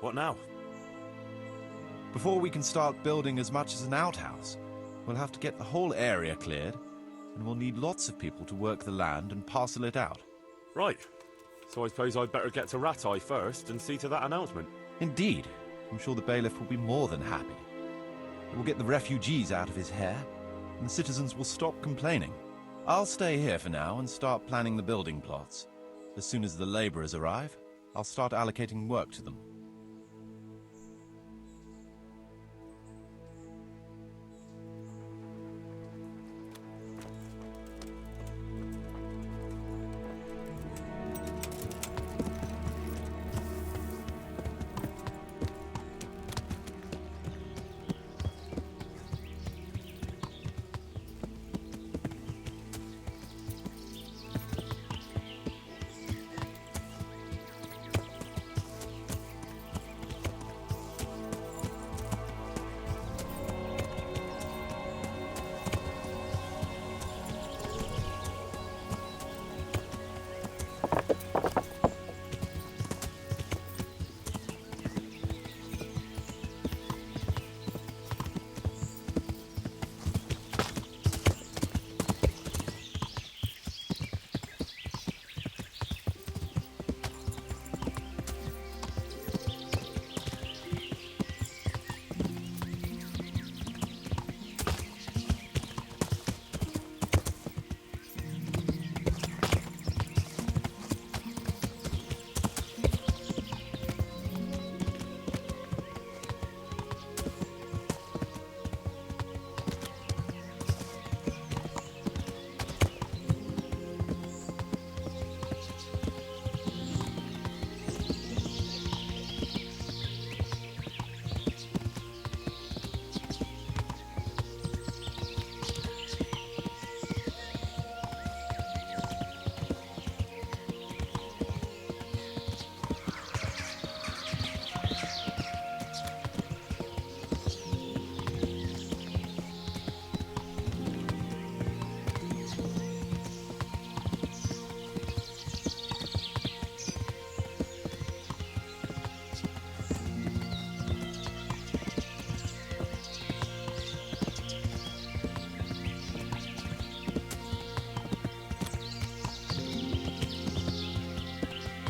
What now? Before we can start building as much as an outhouse, we'll have to get the whole area cleared, and we'll need lots of people to work the land and parcel it out. Right. So I suppose I'd better get to Ratai first and see to that announcement. Indeed. I'm sure the bailiff will be more than happy. It will get the refugees out of his hair, and the citizens will stop complaining. I'll stay here for now and start planning the building plots. As soon as the labourers arrive, I'll start allocating work to them.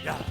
Yeah.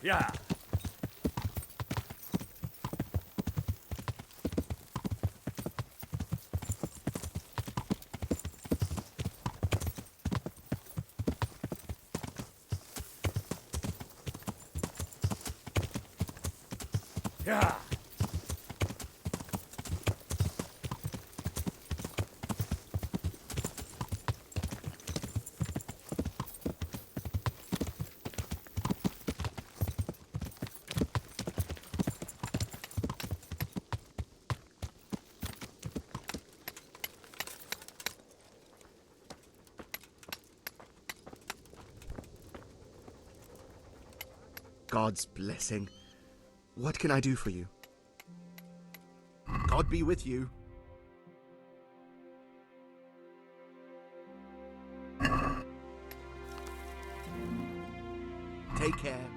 Yeah. Yeah. God's blessing. What can I do for you? God be with you. Take care.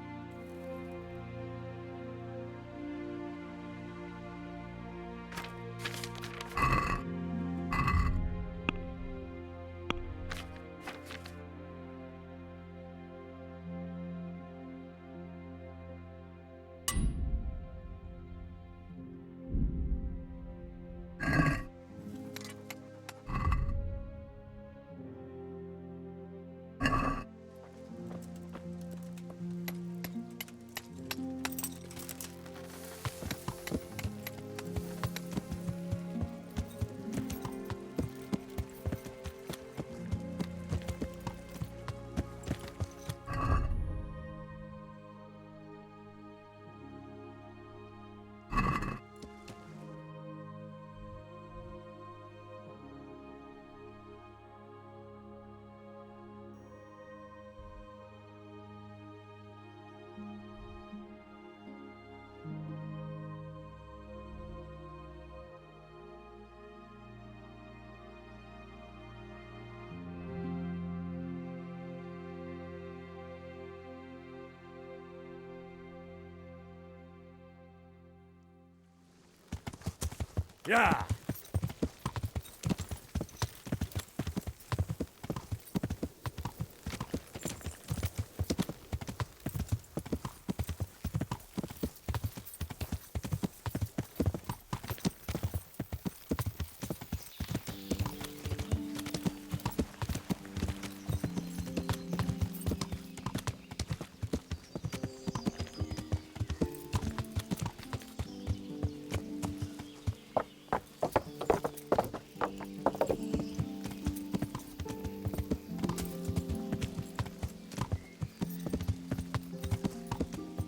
Yeah.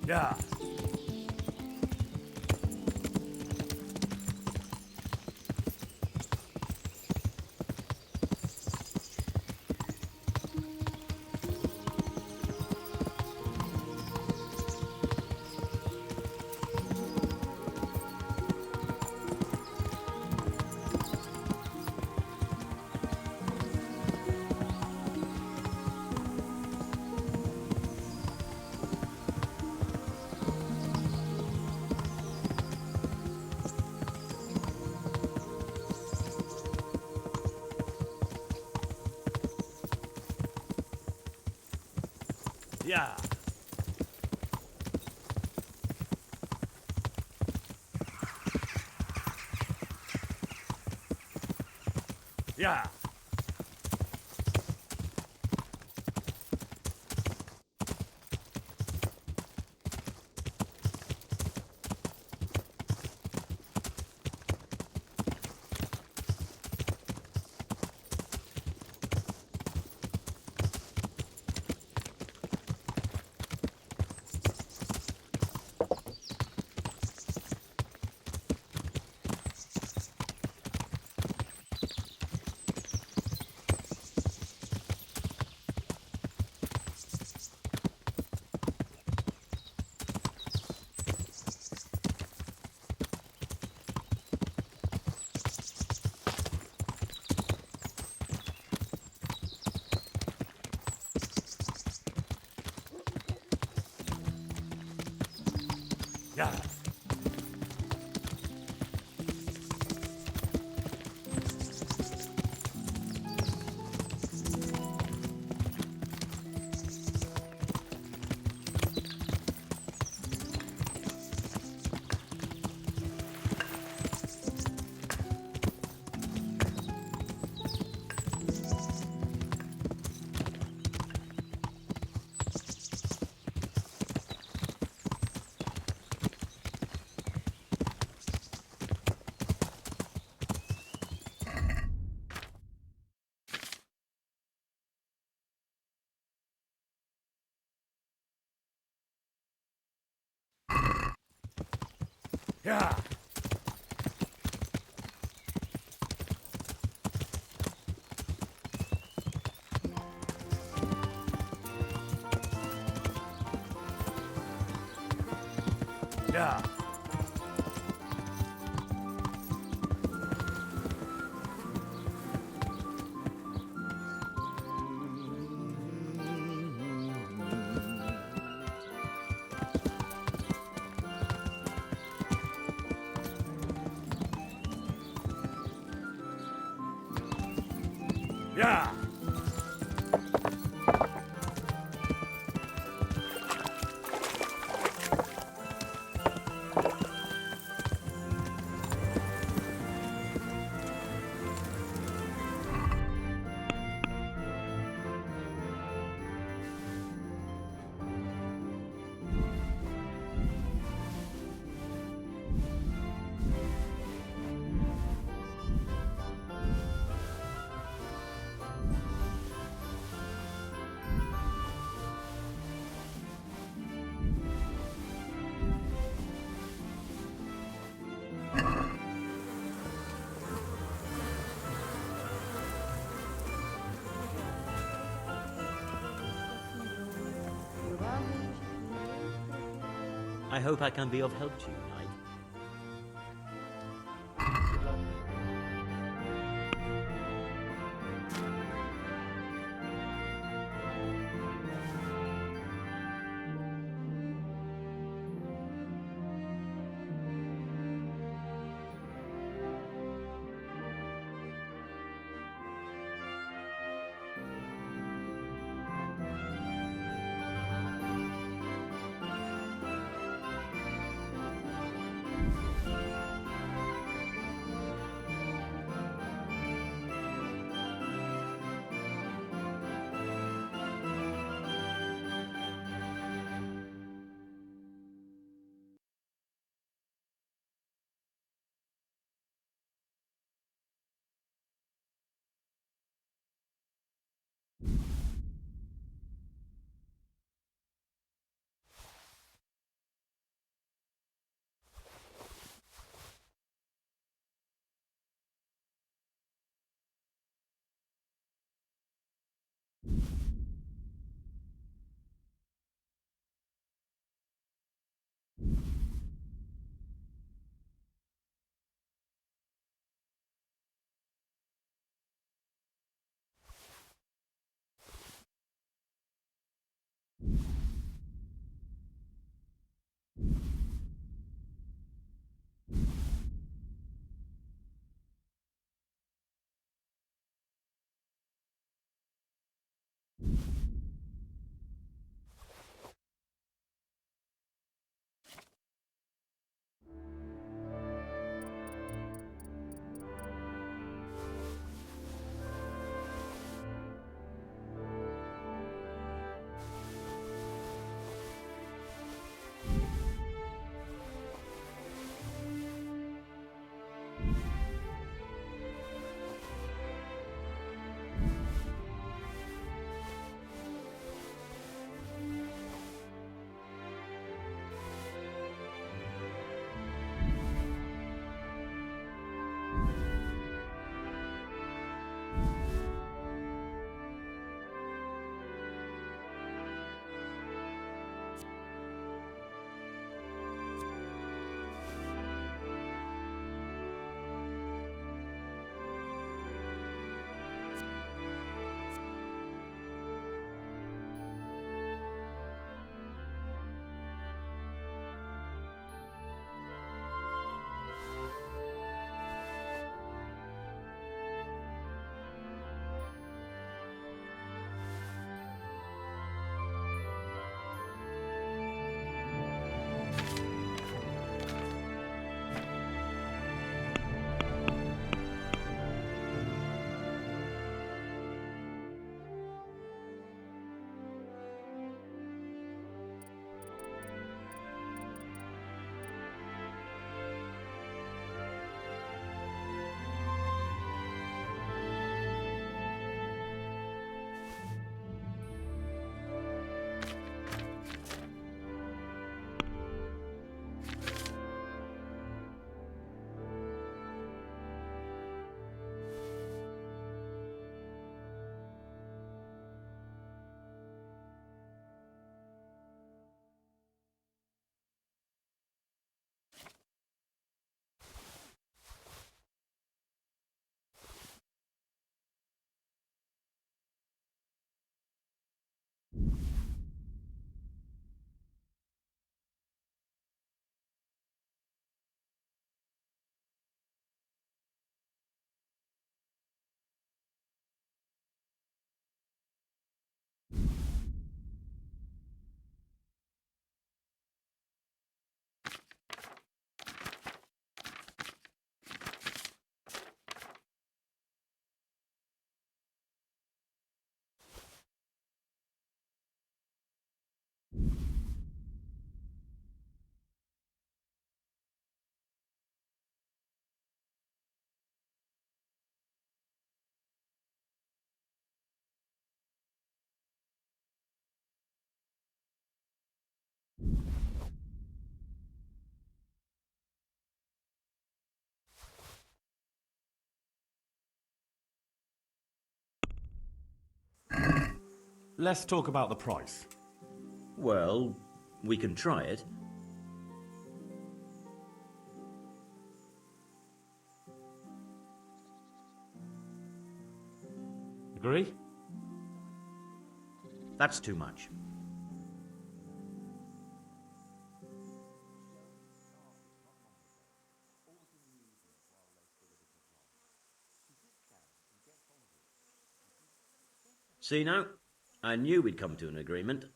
Yeah. Yeah. Yeah. Yeah. Yeah. Yeah. Yeah. I hope I can be of help to you, Knight. let's talk about the price. Well, we can try it. Agree? That's too much. See now? I knew we'd come to an agreement.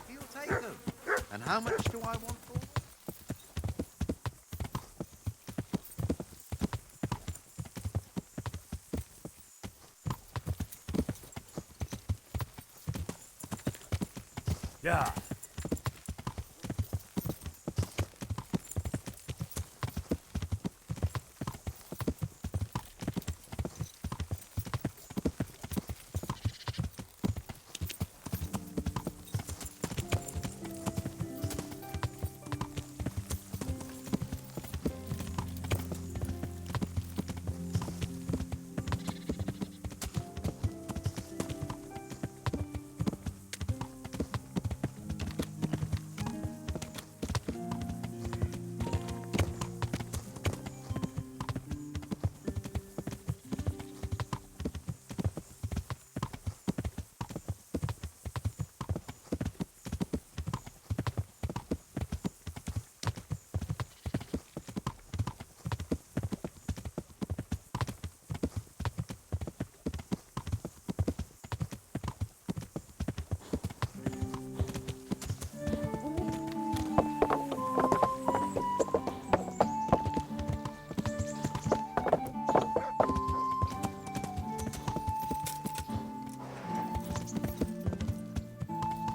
He'll take them. And how much do I want for them? Yeah.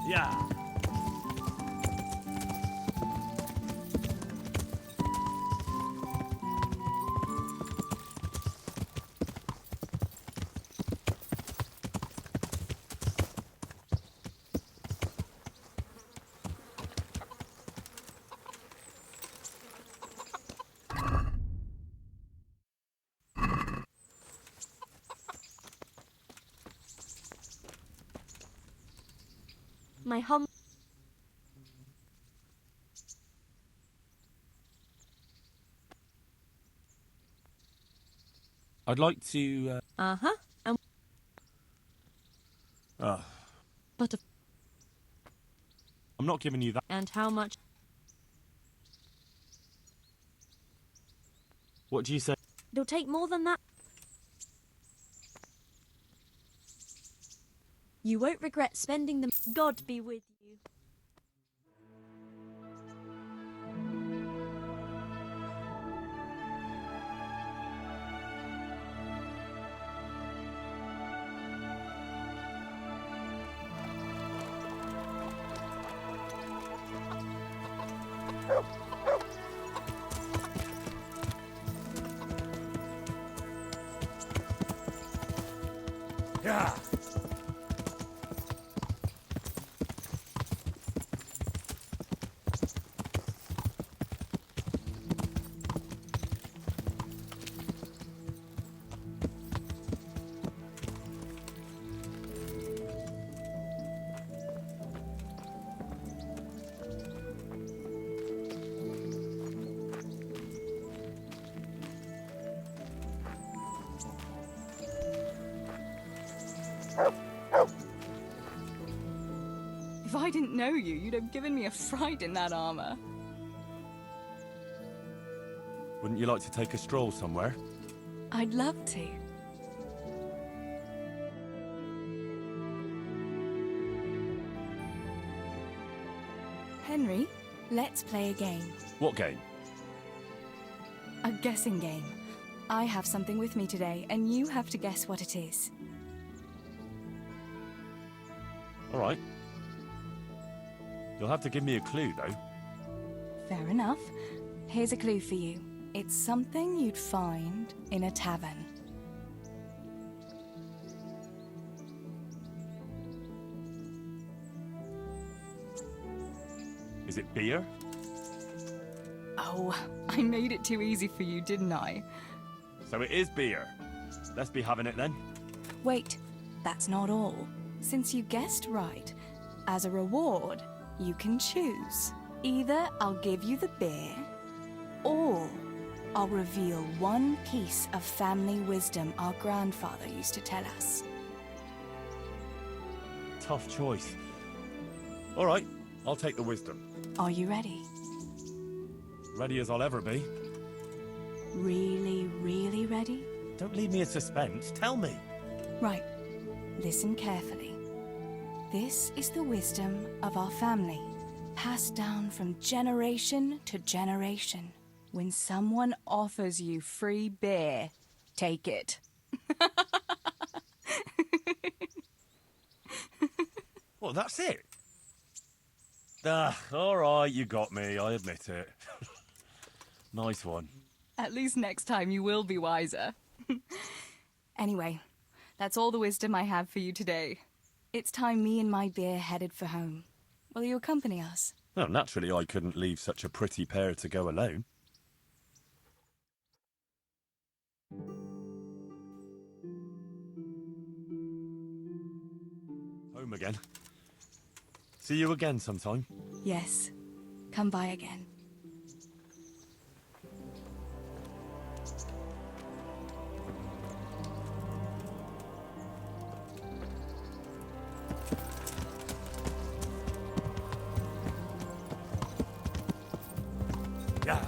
Yeah. My hum. I'd like to, Uh-huh. And but I'm not giving you that. and how much? What do you say? It'll take more than that. You won't regret spending them. God be with you. Yeah. If I didn't know you, you'd have given me a fright in that armor. Wouldn't you like to take a stroll somewhere? I'd love to. Henry, let's play a game. What game? A guessing game. I have something with me today, and you have to guess what it is. All right. You'll have to give me a clue, though. Fair enough. Here's a clue for you. It's something you'd find in a tavern. Is it beer? Oh, I made it too easy for you, didn't I? So it is beer. Let's be having it then. Wait, that's not all. Since you guessed right, as a reward, you can choose. Either I'll give you the beer, or I'll reveal one piece of family wisdom our grandfather used to tell us. Tough choice. All right, I'll take the wisdom. Are you ready? Ready as I'll ever be. Really, really ready? Don't leave me in suspense. Tell me. Right. Listen carefully. This is the wisdom of our family, passed down from generation to generation. When someone offers you free beer, take it. Well, that's it. All right, you got me. I admit it. Nice one. At least next time you will be wiser. Anyway, that's all the wisdom I have for you today. It's time me and my beer headed for home. Will you accompany us? Well, naturally, I couldn't leave such a pretty pair to go alone. Home again. See you again sometime. Yes. Come by again. Yeah.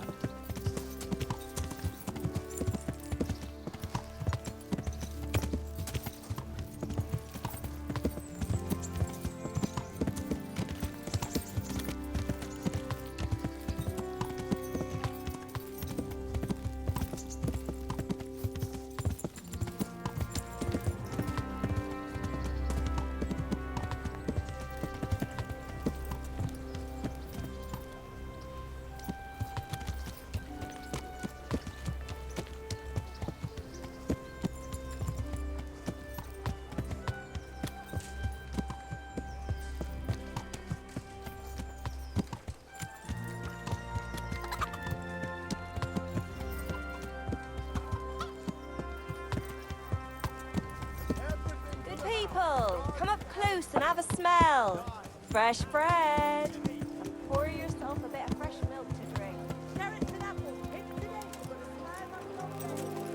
Good people, come up close and have a smell. Fresh bread. And pour yourself a bit of fresh milk to drink. Carrots and apples, picked today. We've got a smile on the way.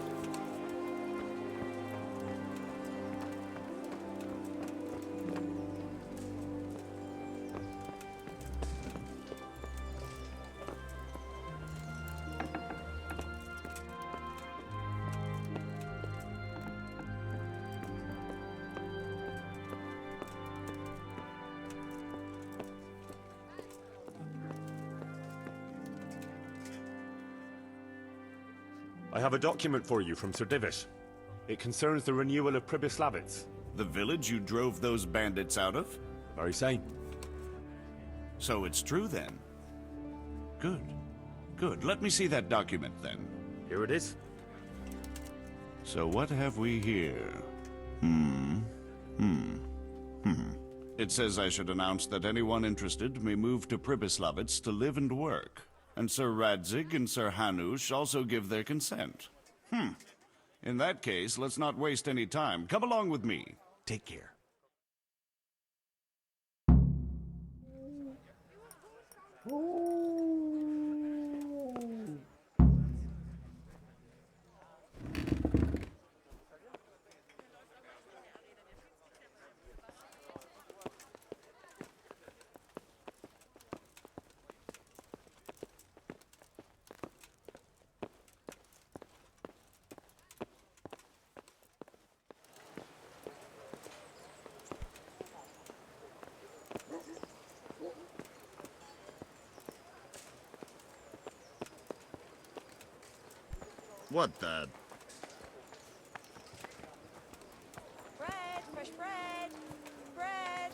I have a document for you from Sir Divish. It concerns the renewal of Pribyslavitz. The village you drove those bandits out of? Very same. So it's true then? Good. Good. Let me see that document then. Here it is. So what have we here? It says I should announce that anyone interested may move to Pribyslavitz to live and work. And Sir Radzig and Sir Hanush also give their consent. In that case, let's not waste any time. Come along with me. Take care. What the? Bread, fresh bread. Bread,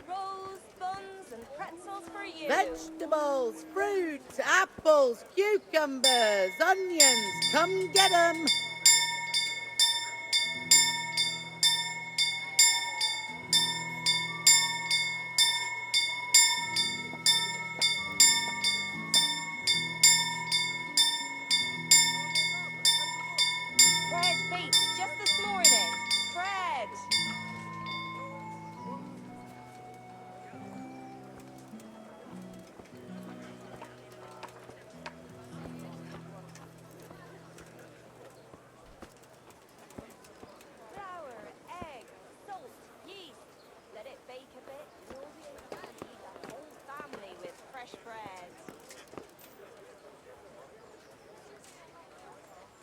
rolls, buns, and pretzels for you. Vegetables, fruits, apples, cucumbers, onions, come get 'em!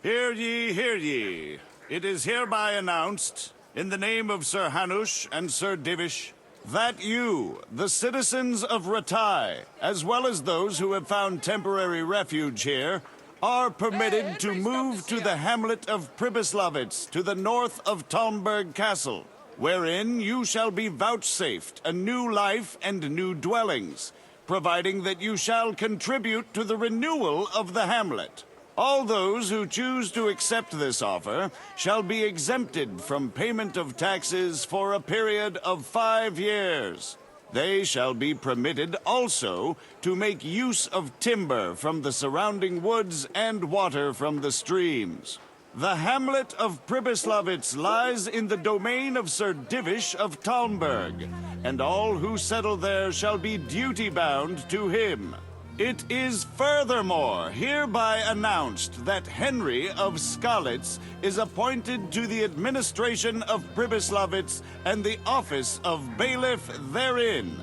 Hear ye, hear ye. It is hereby announced, in the name of Sir Hanush and Sir Divish, that you, the citizens of Ratai, as well as those who have found temporary refuge here, are permitted to move to the hamlet of Pribyslavitz to the north of Talmberg Castle, wherein you shall be vouchsafed a new life and new dwellings, providing that you shall contribute to the renewal of the hamlet. All those who choose to accept this offer shall be exempted from payment of taxes for a period of 5 years. They shall be permitted also to make use of timber from the surrounding woods and water from the streams. The hamlet of Pribyslavitz lies in the domain of Sir Divish of Talmberg, and all who settle there shall be duty-bound to him. It is furthermore hereby announced that Henry of Skalitz is appointed to the administration of Pribyslavitz and the office of bailiff therein,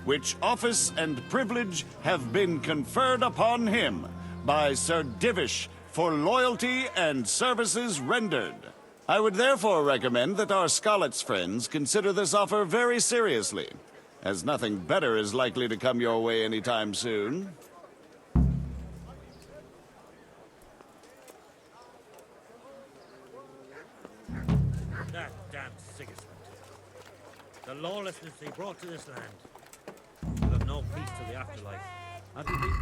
which office and privilege have been conferred upon him by Sir Divish for loyalty and services rendered. I would therefore recommend that our Skalitz friends consider this offer very seriously, as nothing better is likely to come your way anytime soon. That damn Sigismund. The lawlessness he brought to this land. We'll have no peace till the afterlife. Have you been...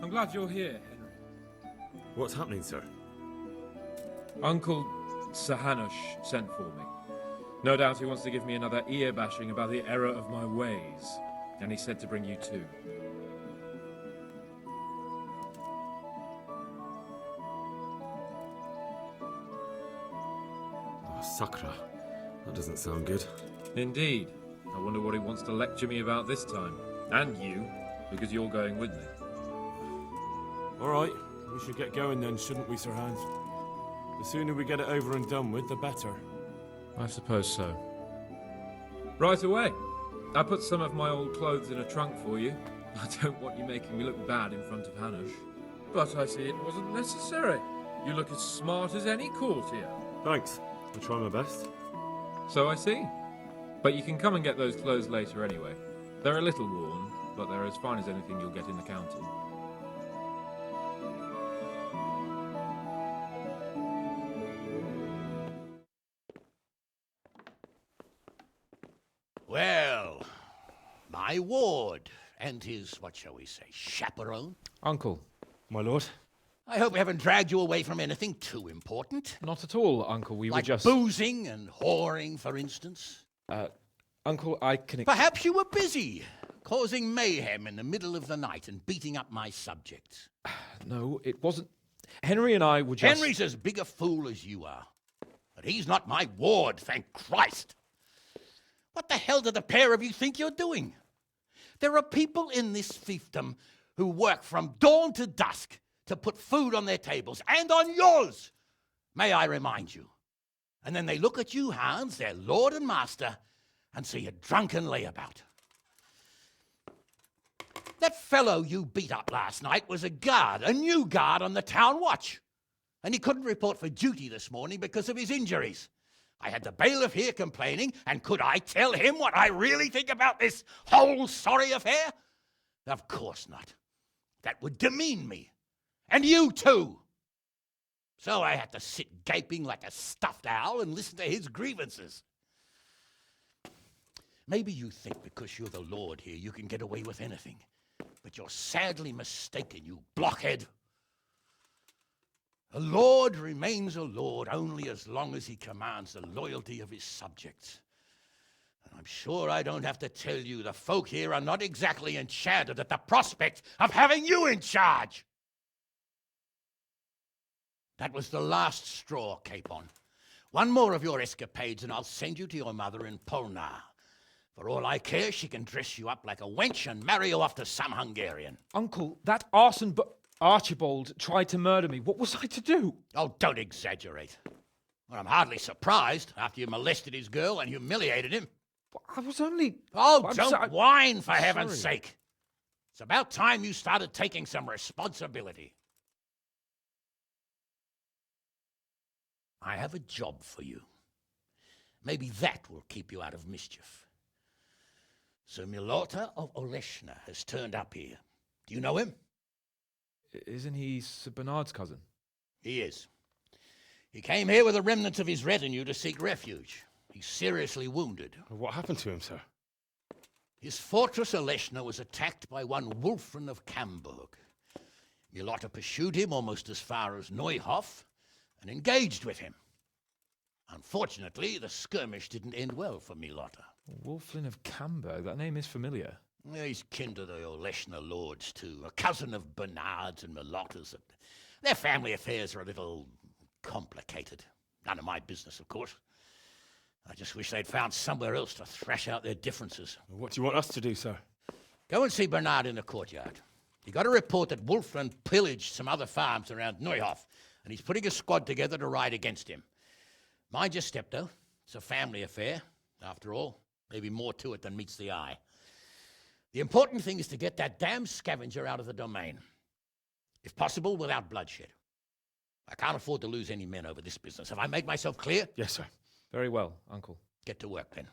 I'm glad you're here, Henry. What's happening, sir? Uncle Sir Hanush sent for me. No doubt he wants to give me another ear-bashing about the error of my ways. And he said to bring you too. Oh, Sakra. That doesn't sound good. Indeed. I wonder what he wants to lecture me about this time. And you, because you're going with me. All right, we should get going then, shouldn't we, Sir Hans? The sooner we get it over and done with, the better. I suppose so. Right away. I put some of my old clothes in a trunk for you. I don't want you making me look bad in front of Hanush. But I see it wasn't necessary. You look as smart as any courtier. Thanks. I'll try my best. So I see. But you can come and get those clothes later anyway. They're a little worn, but they're as fine as anything you'll get in the county. Well, my ward and his, what shall we say, chaperone. Uncle. My lord. I hope we haven't dragged you away from anything too important. Not at all, Uncle. We like were just... boozing and whoring, for instance. Uncle, I can... Perhaps you were busy, causing mayhem in the middle of the night and beating up my subjects. No, it wasn't... Henry and I were just... Henry's as big a fool as you are. But he's not my ward, thank Christ. What the hell do the pair of you think you're doing? There are people in this fiefdom who work from dawn to dusk to put food on their tables, and on yours, may I remind you. And then they look at you, Hans, their lord and master, and see a drunken layabout. That fellow you beat up last night was a guard, a new guard on the town watch. And he couldn't report for duty this morning because of his injuries. I had the bailiff here complaining, and could I tell him what I really think about this whole sorry affair? Of course not. That would demean me. And you too. So I had to sit gaping like a stuffed owl and listen to his grievances. Maybe you think because you're the Lord here you can get away with anything. But you're sadly mistaken, you blockhead. A lord remains a lord only as long as he commands the loyalty of his subjects. And I'm sure I don't have to tell you the folk here are not exactly enchanted at the prospect of having you in charge. That was the last straw, Capon. One more of your escapades and I'll send you to your mother in Polnar. For all I care, she can dress you up like a wench and marry you off to some Hungarian. Uncle, that arson Archibald tried to murder me. What was I to do? Oh, don't exaggerate. Well, I'm hardly surprised after you molested his girl and humiliated him. I was only... Oh, don't whine, for heaven's sake. It's about time you started taking some responsibility. I have a job for you. Maybe that will keep you out of mischief. Sir Milota of Oleshna has turned up here. Do you know him? Isn't he Sir Bernard's cousin? He is. He came here with a remnant of his retinue to seek refuge. He's seriously wounded. What happened to him, sir? His fortress Oleshna was attacked by one Wulfrin of Camburg. Milota pursued him almost as far as Neuhof and engaged with him. Unfortunately, the skirmish didn't end well for Milota. Wulfrin of Camburg? That name is familiar. Yeah, he's kin to the Oleshna lords, too. A cousin of Bernard's and Milota's. Their family affairs are a little complicated. None of my business, of course. I just wish they'd found somewhere else to thrash out their differences. What do you want us to do, sir? Go and see Bernard in the courtyard. He got a report that Wulfrin pillaged some other farms around Neuhof, and he's putting a squad together to ride against him. Mind your step, though. It's a family affair, after all. Maybe more to it than meets the eye. The important thing is to get that damn scavenger out of the domain. If possible, without bloodshed. I can't afford to lose any men over this business. Have I made myself clear? Yes, sir. Very well, Uncle. Get to work, then.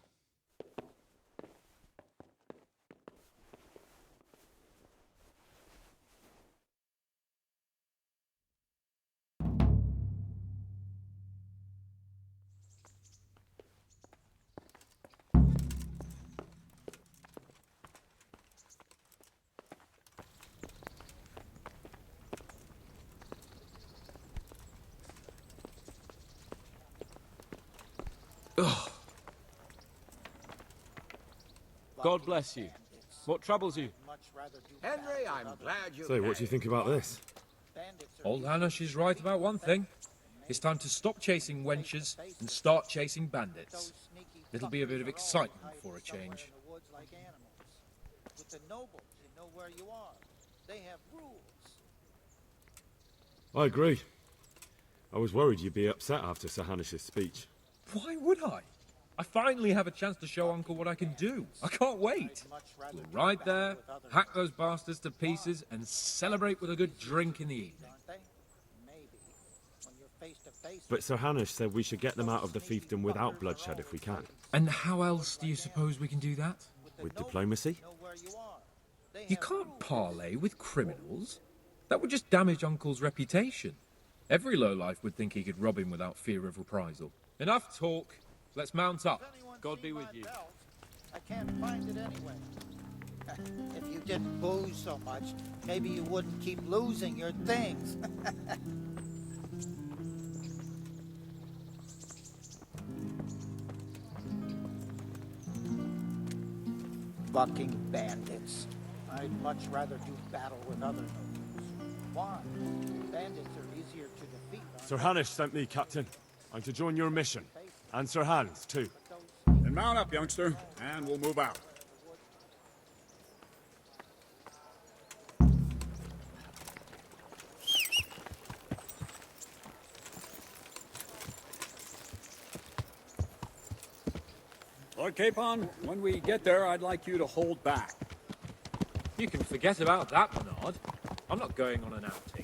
God bless you. What troubles you? Henry, I'm glad you... So, what do you think about this? Old Hanush is right about one thing. It's time to stop chasing wenches and start chasing bandits. It'll be a bit of excitement for a change. With the nobles, you know where you are. They have rules. I agree. I was worried you'd be upset after Sir Hanish's speech. Why would I? I finally have a chance to show Uncle what I can do. I can't wait. We'll ride there, hack those bastards to pieces, and celebrate with a good drink in the evening. But Sir Hanish said we should get them out of the fiefdom without bloodshed if we can. And how else do you suppose we can do that? With diplomacy? You can't parley with criminals. That would just damage Uncle's reputation. Every lowlife would think he could rob him without fear of reprisal. Enough talk. Let's mount up. God be with you. I can't find it anyway. If you didn't booze so much, maybe you wouldn't keep losing your things. Fucking bandits. I'd much rather do battle with other nobles. Why? Bandits are easier to defeat. Sir Hanish sent me, Captain. I'm to join your mission. And Sir Hans, too. Then mount up, youngster, and we'll move out. Lord Capon, when we get there, I'd like you to hold back. You can forget about that, Bernard. I'm not going on an outing.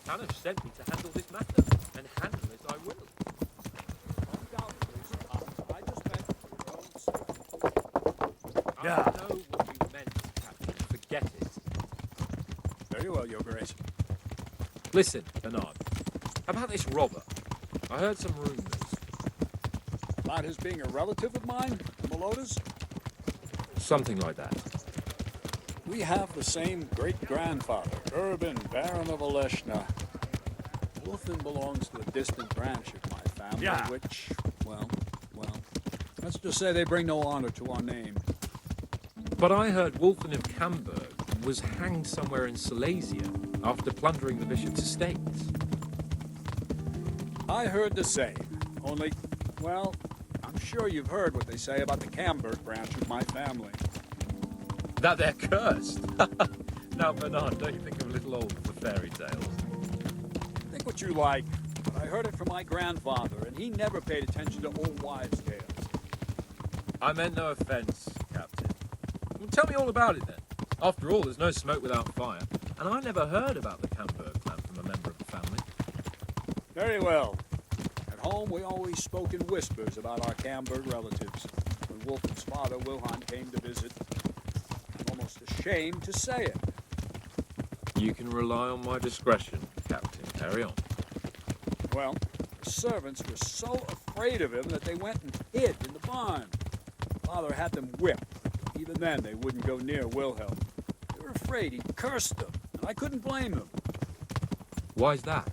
Hanush sent me to handle this matter, and handle it I will. I know what you meant, Captain. Forget it. Very well, Your Grace. Listen, Bernard. About this robber. I heard some rumors. About his being a relative of mine, the Melodas? Something like that. We have the same great-grandfather, Urban, Baron of Oleshna. Wolfen belongs to a distant branch of my family, which, well, let's just say they bring no honor to our name. But I heard Wolfen of Camberg was hanged somewhere in Silesia after plundering the bishop's estates. I heard the same, only, well, I'm sure you've heard what they say about the Camberg branch of my family. That they're cursed. Now, Bernard, don't you think I'm a little old for fairy tales? Think what you like, but I heard it from my grandfather, and he never paid attention to old wives' tales. I meant no offence, Captain. Well, tell me all about it then. After all, there's no smoke without fire, and I never heard about the Camberg clan from a member of the family. Very well. At home, we always spoke in whispers about our Camberg relatives. When Wolfen's father, Wilhelm, came to visit, I'm almost ashamed to say it. You can rely on my discretion, Captain. Carry on. Well, the servants were so afraid of him that they went and hid in the barn. Father had them whipped. Even then, they wouldn't go near Wilhelm. They were afraid he'd cursed them, and I couldn't blame them. Why's that?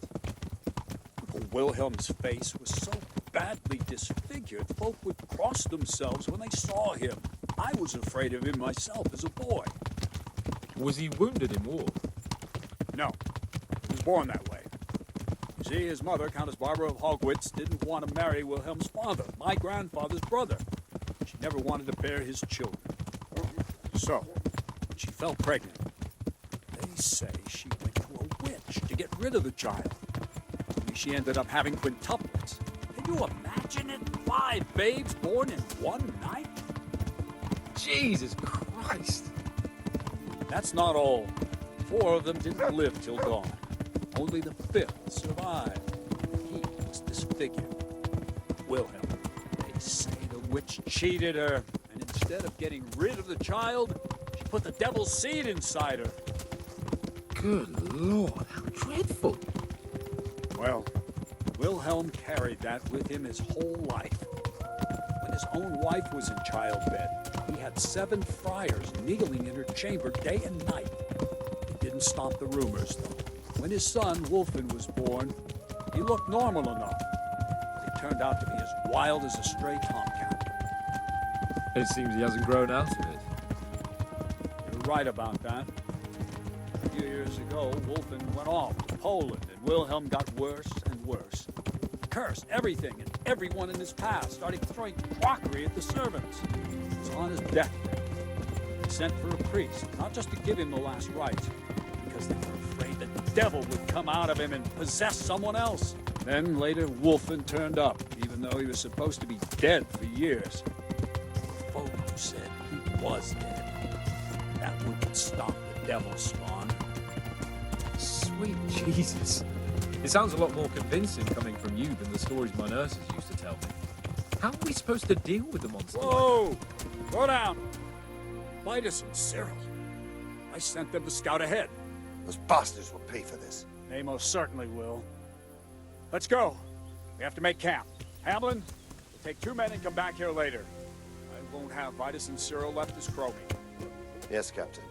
Uncle Wilhelm's face was so badly disfigured, folk would cross themselves when they saw him. I was afraid of him myself as a boy. Was he wounded in war? No, he was born that way. You see, his mother, Countess Barbara of Hogwitz, didn't want to marry Wilhelm's father, my grandfather's brother. She never wanted to bear his children. So, when she fell pregnant, they say she went to a witch to get rid of the child. Only she ended up having quintuplets. Can you imagine it? 5 babes born in one night? Jesus Christ! That's not all. 4 of them didn't live till dawn. Only the 5th survived. He was disfigured. Wilhelm, they say the witch cheated her, and instead of getting rid of the child, she put the devil's seed inside her. Good Lord, how dreadful! Well, Wilhelm carried that with him his whole life. When his own wife was in childbed, he had 7 friars kneeling in her chamber day and night. It didn't stop the rumors, though. When his son, Wolfen, was born, he looked normal enough. But he turned out to be as wild as a stray tomcat. It seems he hasn't grown out of it. You're right about that. A few years ago, Wolfen went off to Poland, and Wilhelm got worse and worse. He cursed everything and everyone in his path, started throwing crockery at the servants. He was on his deathbed. He sent for a priest, not just to give him the last rites, because they were afraid the devil would come out of him and possess someone else. Then later, Wolfen turned up, even though he was supposed to be dead for years. Folk who said he was dead. That wouldn't stop the devil's spawn. Sweet Jesus. It sounds a lot more convincing coming from you than the stories my nurses used to tell me. How are we supposed to deal with the monster? Whoa! Go down! Vitus and Cyril. I sent them to scout ahead. Those bastards will pay for this. They most certainly will. Let's go. We have to make camp. Hamlin, we'll take 2 men and come back here later. I won't have Vitus and Cyril left as crowing. Yes, Captain.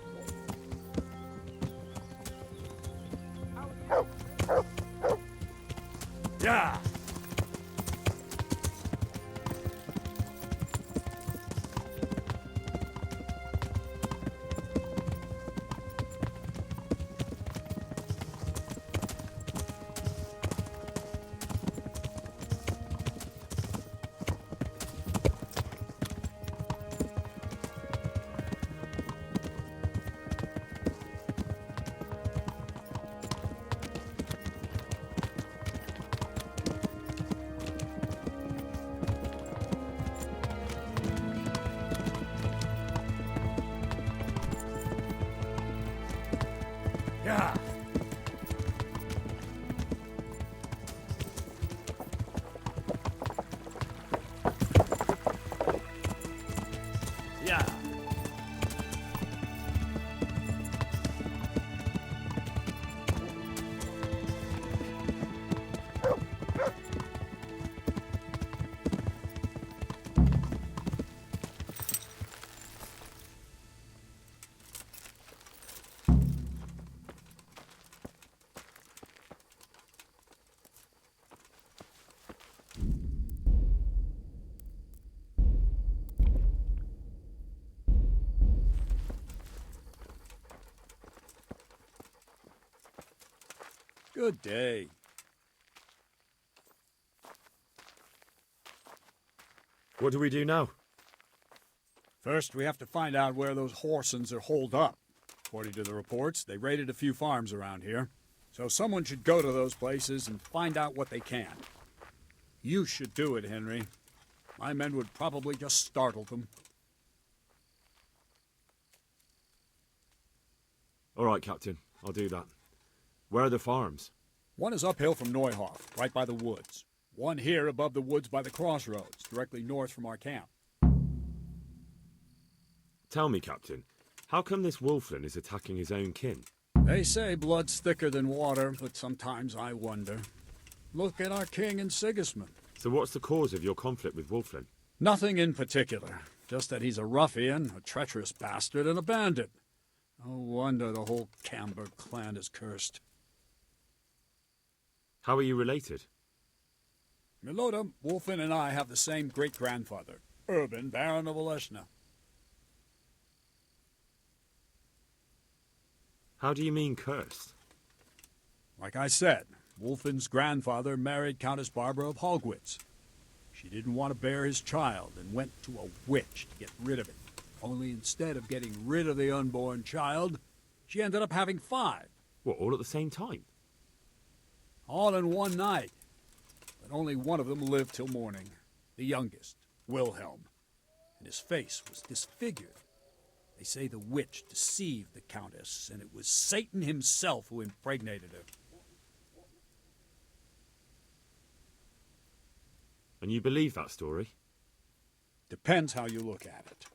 Yeah! Good day. What do we do now? First, we have to find out where those Horsons are holed up. According to the reports, they raided a few farms around here. So someone should go to those places and find out what they can. You should do it, Henry. My men would probably just startle them. All right, Captain. I'll do that. Where are the farms? One is uphill from Neuhoff, right by the woods. One here above the woods by the crossroads, directly north from our camp. Tell me, Captain, how come this Wolflin is attacking his own kin? They say blood's thicker than water, but sometimes I wonder. Look at our king and Sigismund. So what's the cause of your conflict with Wolflin? Nothing in particular. Just that he's a ruffian, a treacherous bastard, and a bandit. No wonder the whole Camber clan is cursed. How are you related? Milota, Wolfin and I have the same great-grandfather, Urban, Baron of Oleshna. How do you mean cursed? Like I said, Wolfin's grandfather married Countess Barbara of Hogwitz. She didn't want to bear his child and went to a witch to get rid of it. Only instead of getting rid of the unborn child, she ended up having 5. What, all at the same time? All in one night. But only one of them lived till morning. The youngest, Wilhelm. And his face was disfigured. They say the witch deceived the Countess, and it was Satan himself who impregnated her. And you believe that story? Depends how you look at it.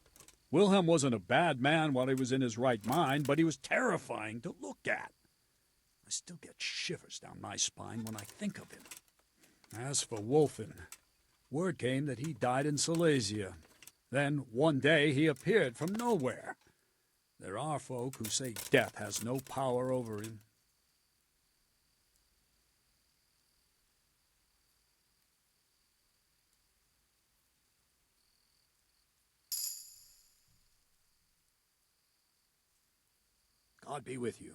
Wilhelm wasn't a bad man while he was in his right mind, but he was terrifying to look at. I still get shivers down my spine when I think of him. As for Wolfin, word came that he died in Silesia. Then, one day, he appeared from nowhere. There are folk who say death has no power over him. God be with you.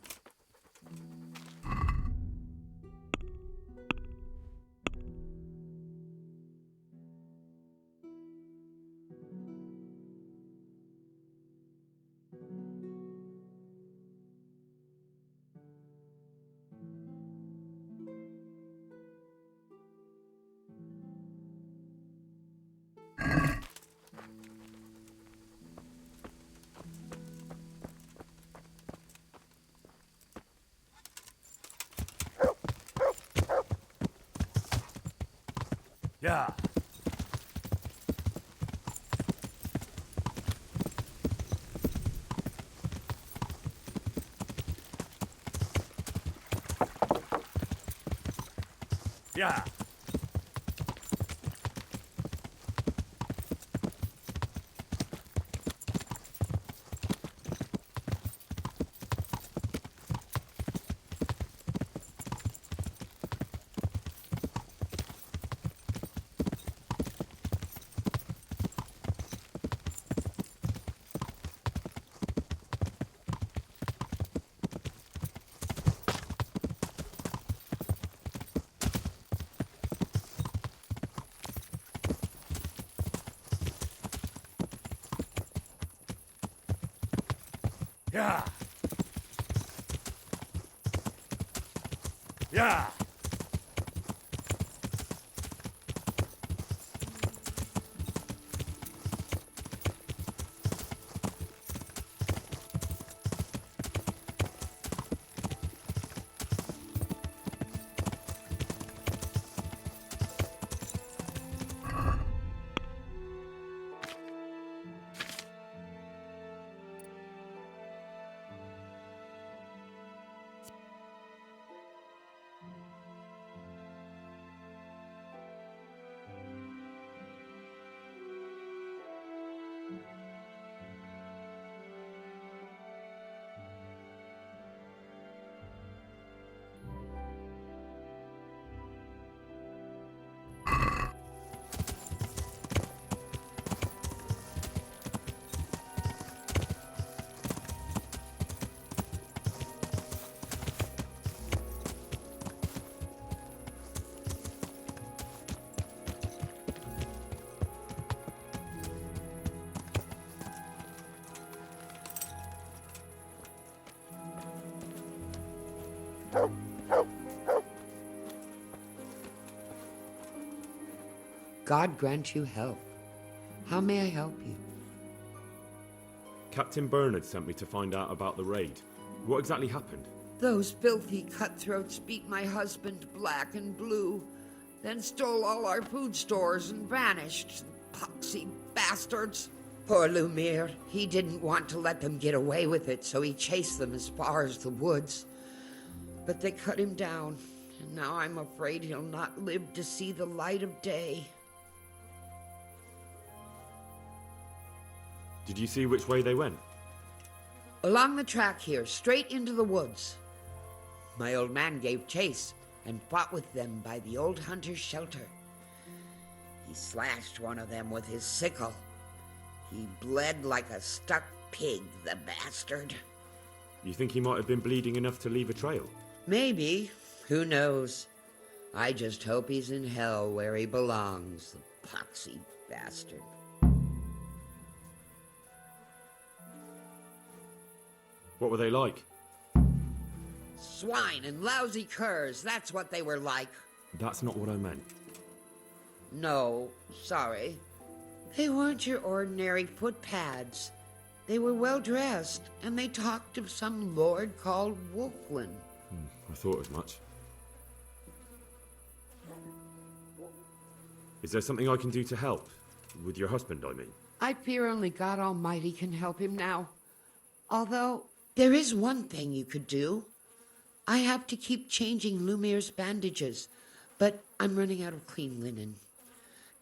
Yeah. Yeah. Yeah. Yeah. God grant you health. How may I help you? Captain Bernard sent me to find out about the raid. What exactly happened? Those filthy cutthroats beat my husband black and blue, then stole all our food stores and vanished. Poxy bastards. Poor Lumiere. He didn't want to let them get away with it, so he chased them as far as the woods. But they cut him down, and now I'm afraid he'll not live to see the light of day. Did you see which way they went? Along the track here, straight into the woods. My old man gave chase and fought with them by the old hunter's shelter. He slashed one of them with his sickle. He bled like a stuck pig, the bastard. You think he might have been bleeding enough to leave a trail? Maybe. Who knows? I just hope he's in hell where he belongs, the poxy bastard. What were they like? Swine and lousy curs, that's what they were like. That's not what I meant. No, sorry. They weren't your ordinary footpads. They were well dressed, and they talked of some lord called Wolflin. I thought as much. Is there something I can do to help? With your husband, I mean. I fear only God Almighty can help him now. Although, there is one thing you could do. I have to keep changing Lumiere's bandages, but I'm running out of clean linen.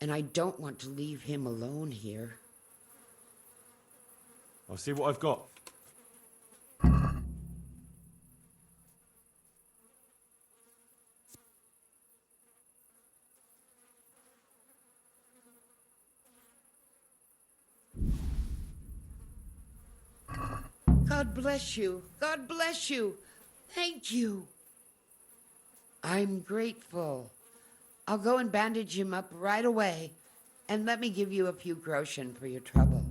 And I don't want to leave him alone here. I'll see what I've got. God bless you. God bless you. Thank you. I'm grateful. I'll go and bandage him up right away, and let me give you a few groschen for your trouble.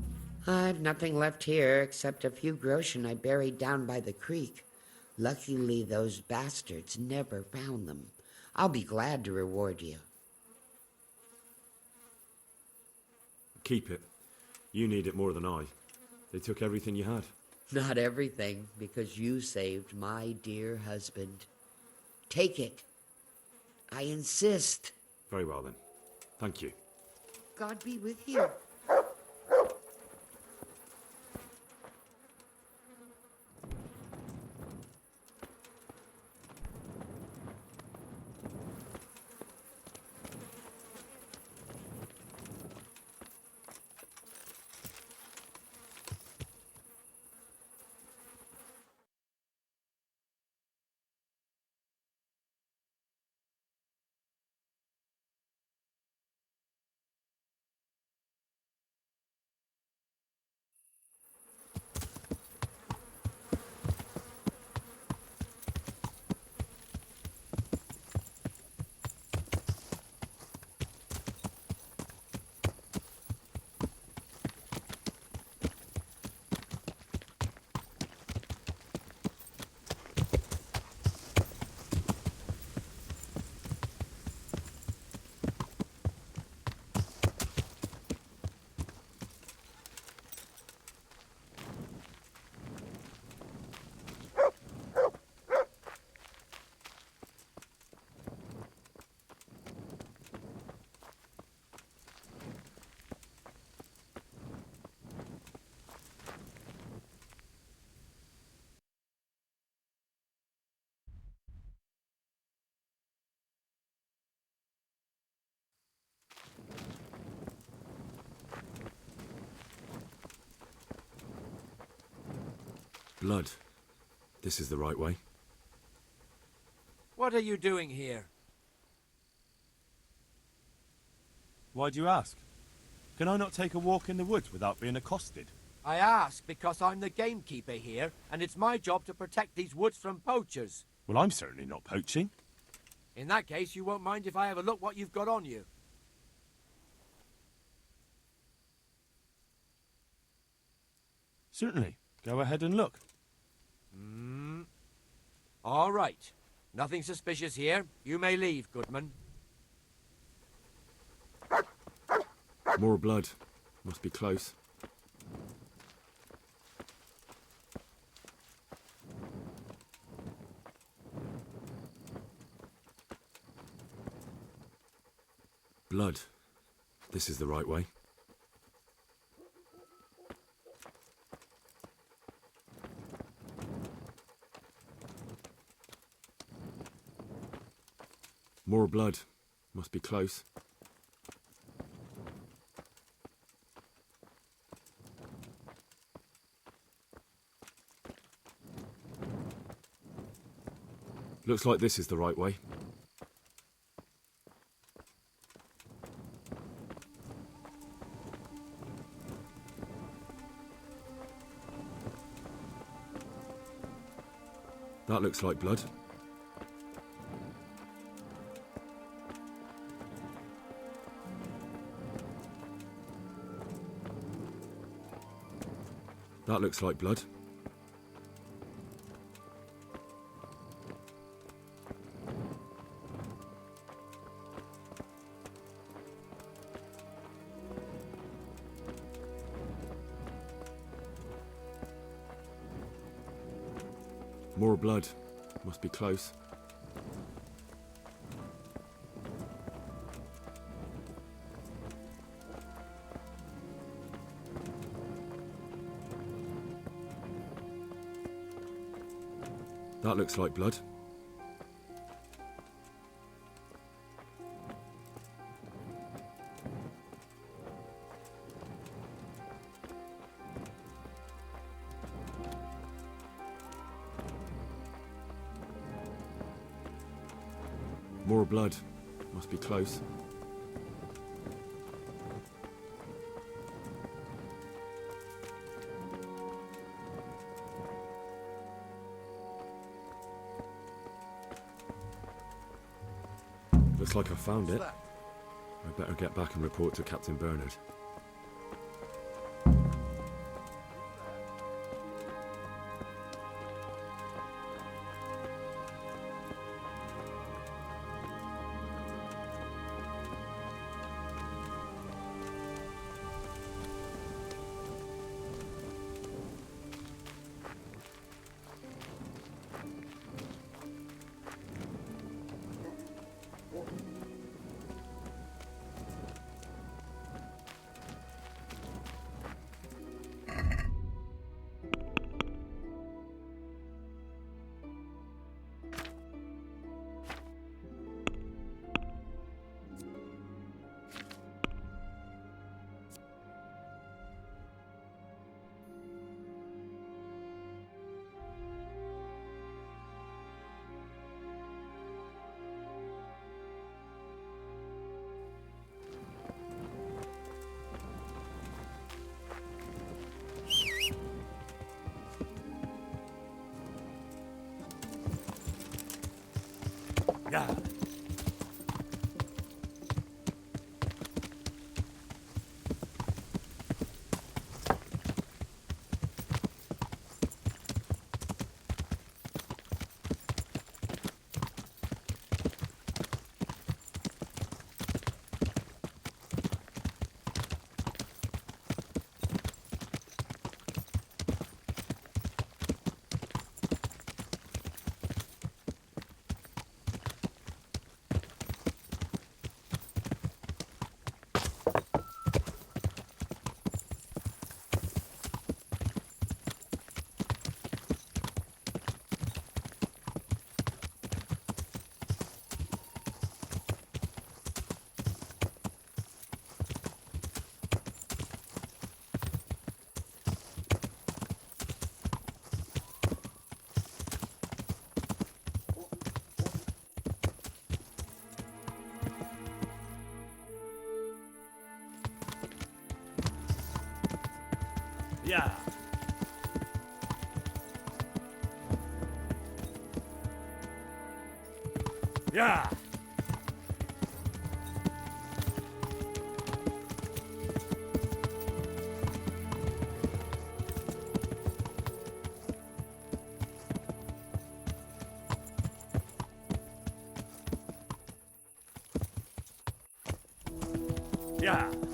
I've nothing left here except a few groschen I buried down by the creek. Luckily, those bastards never found them. I'll be glad to reward you. Keep it. You need it more than I. They took everything you had. Not everything, because you saved my dear husband. Take it. I insist. Very well then. Thank you. God be with you. Blood. This is the right way. What are you doing here? Why do you ask? Can I not take a walk in the woods without being accosted? I ask because I'm the gamekeeper here, and it's my job to protect these woods from poachers. Well, I'm certainly not poaching. In that case, you won't mind if I have a look what you've got on you. Certainly. Go ahead and look. All right. Nothing suspicious here. You may leave, Goodman. More blood. Must be close. Blood. This is the right way. More blood. Must be close. Looks like this is the right way. That looks like blood. That looks like blood. More blood. Must be close. That looks like blood. More blood. Must be close. Looks like I found it. I better get back and report to Captain Bernard. Yeah. Yeah. Yeah. Yeah.